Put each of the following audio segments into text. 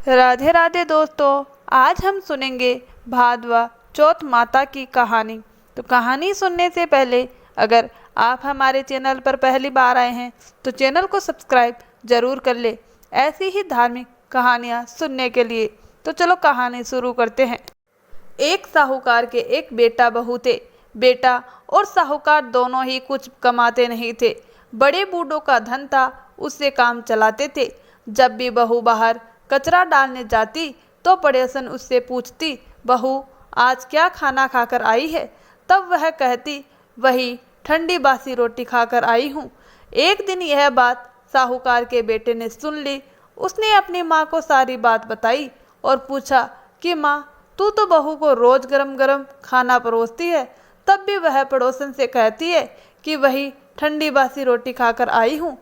राधे राधे दोस्तों, आज हम सुनेंगे भादवा चौथ माता की कहानी। तो कहानी सुनने से पहले अगर आप हमारे चैनल पर पहली बार आए हैं तो चैनल को सब्सक्राइब जरूर कर ले ऐसी ही धार्मिक कहानियाँ सुनने के लिए। तो चलो कहानी शुरू करते हैं। एक साहूकार के एक बेटा बहू थे। बेटा और साहूकार दोनों ही कुछ कमाते नहीं थे। बड़े बूढ़ों का धन था, उससे काम चलाते थे। जब भी बहू बाहर कचरा डालने जाती तो पड़ोसन उससे पूछती, बहू आज क्या खाना खाकर आई है? तब वह कहती, वही ठंडी बासी रोटी खाकर आई हूँ। एक दिन यह बात साहूकार के बेटे ने सुन ली। उसने अपनी माँ को सारी बात बताई और पूछा कि माँ, तू तो बहू को रोज गरम गरम खाना परोसती है, तब भी वह पड़ोसन से कहती है कि वही ठंडी बासी रोटी खाकर आई हूँ।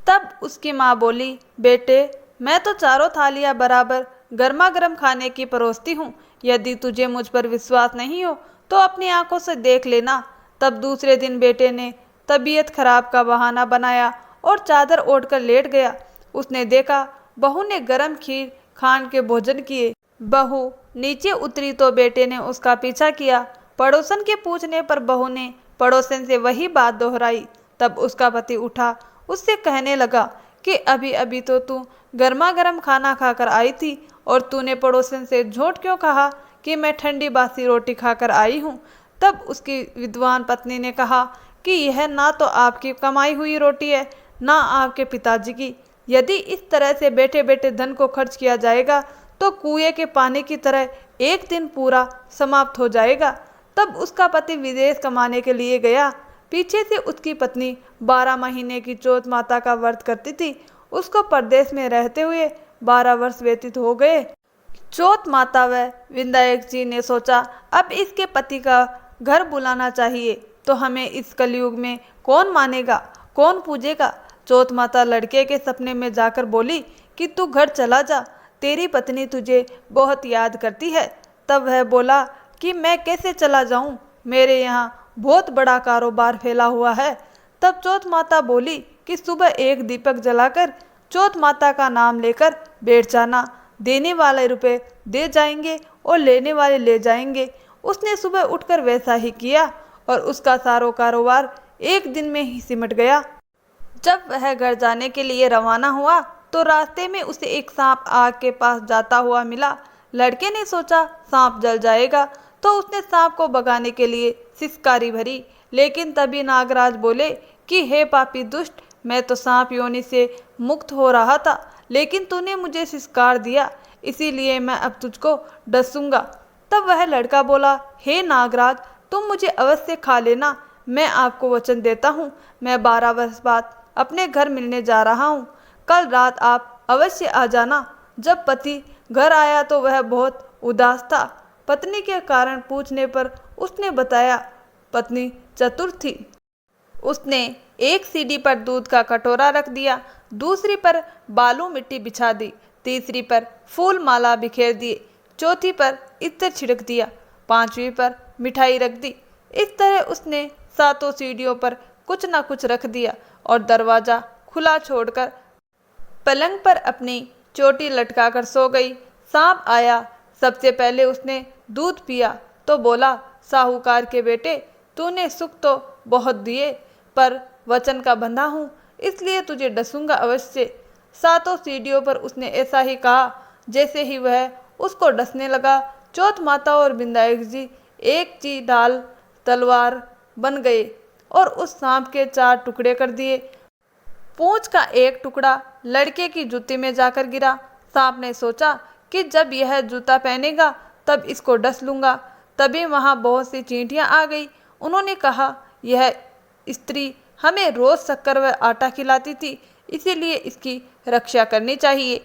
तब उसकी माँ बोली, बेटे मैं तो चारों थालियाँ बराबर गर्मा गर्म खाने की परोसती हूँ। यदि तुझे मुझ पर विश्वास नहीं हो तो अपनी आंखों से देख लेना। तब दूसरे दिन बेटे ने तबीयत खराब का बहाना बनाया और चादर ओढ़कर लेट गया। उसने देखा बहू ने गरम खीर खान के भोजन किए। बहू नीचे उतरी तो बेटे ने उसका पीछा किया। पड़ोसन के पूछने पर बहू ने पड़ोसन से वही बात दोहराई। तब उसका पति उठा, उससे कहने लगा कि अभी अभी तो तू गर्मा गर्म खाना खाकर आई थी और तूने पड़ोसन से झूठ क्यों कहा कि मैं ठंडी बासी रोटी खाकर आई हूँ? तब उसकी विद्वान पत्नी ने कहा कि यह ना तो आपकी कमाई हुई रोटी है, ना आपके पिताजी की। यदि इस तरह से बैठे बैठे धन को खर्च किया जाएगा तो कुएं के पानी की तरह एक दिन पूरा समाप्त हो जाएगा। तब उसका पति विदेश कमाने के लिए गया। पीछे से उसकी पत्नी 12 महीने की चौथ माता का व्रत करती थी। उसको परदेश में रहते हुए 12 वर्ष व्यतीत हो गए। चौथ माता व विनायक जी ने सोचा, अब इसके पति का घर बुलाना चाहिए, तो हमें इस कलयुग में कौन मानेगा, कौन पूजेगा। चौथ माता लड़के के सपने में जाकर बोली कि तू घर चला जा, तेरी पत्नी तुझे बहुत याद करती है। तब वह बोला कि मैं कैसे चला जाऊं, मेरे यहाँ बहुत बड़ा कारोबार फैला हुआ है। तब चौथ माता बोली कि सुबह एक दीपक जलाकर चौथ माता का नाम लेकर बैठ जाना, देने वाले रुपए दे जाएंगे और लेने वाले ले जाएंगे। उसने सुबह उठकर वैसा ही किया और उसका सारा कारोबार एक दिन में ही सिमट गया। जब वह घर जाने के लिए रवाना हुआ तो रास्ते में उसे एक सांप आग के पास जाता हुआ मिला। लड़के ने सोचा सांप जल जाएगा, तो उसने सांप को भगाने के लिए सिसकारी भरी। लेकिन तभी नागराज बोले कि हे पापी दुष्ट, मैं तो सांप योनि से मुक्त हो रहा था, लेकिन तूने मुझे सिसकार दिया, इसीलिए मैं अब तुझको डसूंगा। तब वह लड़का बोला, हे नागराज, तुम मुझे अवश्य खा लेना, मैं आपको वचन देता हूँ, मैं 12 वर्ष बाद अपने घर मिलने जा रहा हूँ। कल रात आप अवश्य आ जाना। जब पति घर आया तो वह बहुत उदास था। पत्नी के कारण पूछने पर उसने बताया, पत्नी चतुर थी। उसने एक सीढ़ी पर दूध का कटोरा रख दिया, दूसरी पर बालू मिट्टी बिछा दी, तीसरी पर फूल माला बिखेर दिए, चौथी पर इत्र छिड़क दिया, पांचवी पर मिठाई रख दी। इस तरह उसने 7 सीढ़ियों पर कुछ न कुछ रख दिया और दरवाजा खुला छोड़कर पलंग पर अपनी चोटी लटकाकर सो गई। सांप आया, सबसे पहले उसने दूध पिया तो बोला, साहूकार के बेटे, तूने सुख तो बहुत दिए, पर वचन का बंधा हूँ, इसलिए तुझे डसूंगा अवश्य। 7 सीढ़ियों पर उसने ऐसा ही कहा। जैसे ही वह उसको डसने लगा, चौथ माता और विनायक जी एक ची ढाल तलवार बन गए और उस सांप के 4 टुकड़े कर दिए। पूंछ का एक टुकड़ा लड़के की जूती में जाकर गिरा। सांप ने सोचा कि जब यह जूता पहनेगा तब इसको डस लूंगा। तभी वहां बहुत सी चींटियां आ गई। उन्होंने कहा, यह स्त्री हमें रोज शक्कर व आटा खिलाती थी, इसीलिए इसकी रक्षा करनी चाहिए।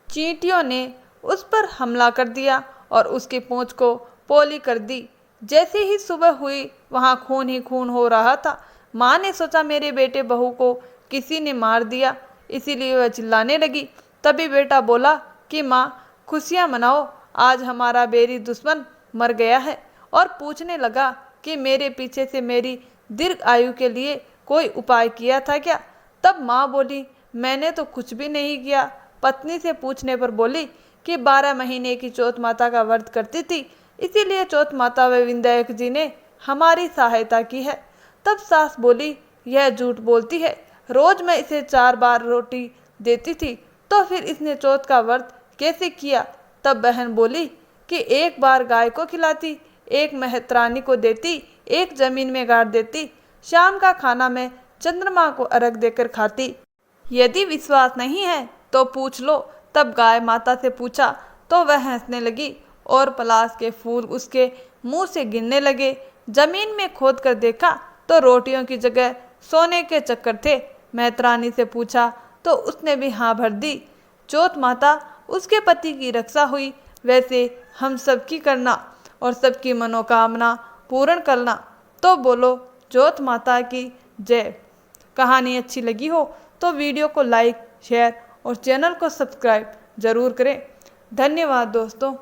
चींटियों ने उस पर हमला कर दिया और उसकी पूंछ को पोली कर दी। जैसे ही सुबह हुई वहां खून ही खून हो रहा था। माँ ने सोचा मेरे बेटे बहू को किसी ने मार दिया, इसीलिए वह चिल्लाने लगी। तभी बेटा बोला कि माँ, खुशियाँ मनाओ, आज हमारा बैरी दुश्मन मर गया है। और पूछने लगा कि मेरे पीछे से मेरी दीर्घ आयु के लिए कोई उपाय किया था क्या? तब माँ बोली, मैंने तो कुछ भी नहीं किया, पत्नी से पूछने पर बोली कि 12 महीने की चौथ माता का व्रत करती थी, इसीलिए चौथ माता व विंध्याचल जी ने हमारी सहायता की है। तब सास बोली, यह झूठ बोलती है, रोज मैं इसे 4 बार रोटी देती थी, तो फिर इसने चौथ का व्रत कैसे किया? तब बहन बोली कि एक बार गाय को खिलाती, एक मेहतरानी को देती, एक जमीन में गाड़ देती, शाम का खाना मैं चंद्रमा को अर्घ देकर खाती। यदि विश्वास नहीं है तो पूछ लो। तब गाय माता से पूछा तो वह हंसने लगी और पलाश के फूल उसके मुंह से गिरने लगे। जमीन में खोद कर देखा तो रोटियों की जगह सोने के चक्कर थे। मेहतरानी से पूछा तो उसने भी हाँ भर दी। चौथ माता उसके पति की रक्षा हुई, वैसे हम सबकी करना और सबकी मनोकामना पूर्ण करना। तो बोलो चौथ माता की जय। कहानी अच्छी लगी हो तो वीडियो को लाइक, शेयर और चैनल को सब्सक्राइब जरूर करें। धन्यवाद दोस्तों।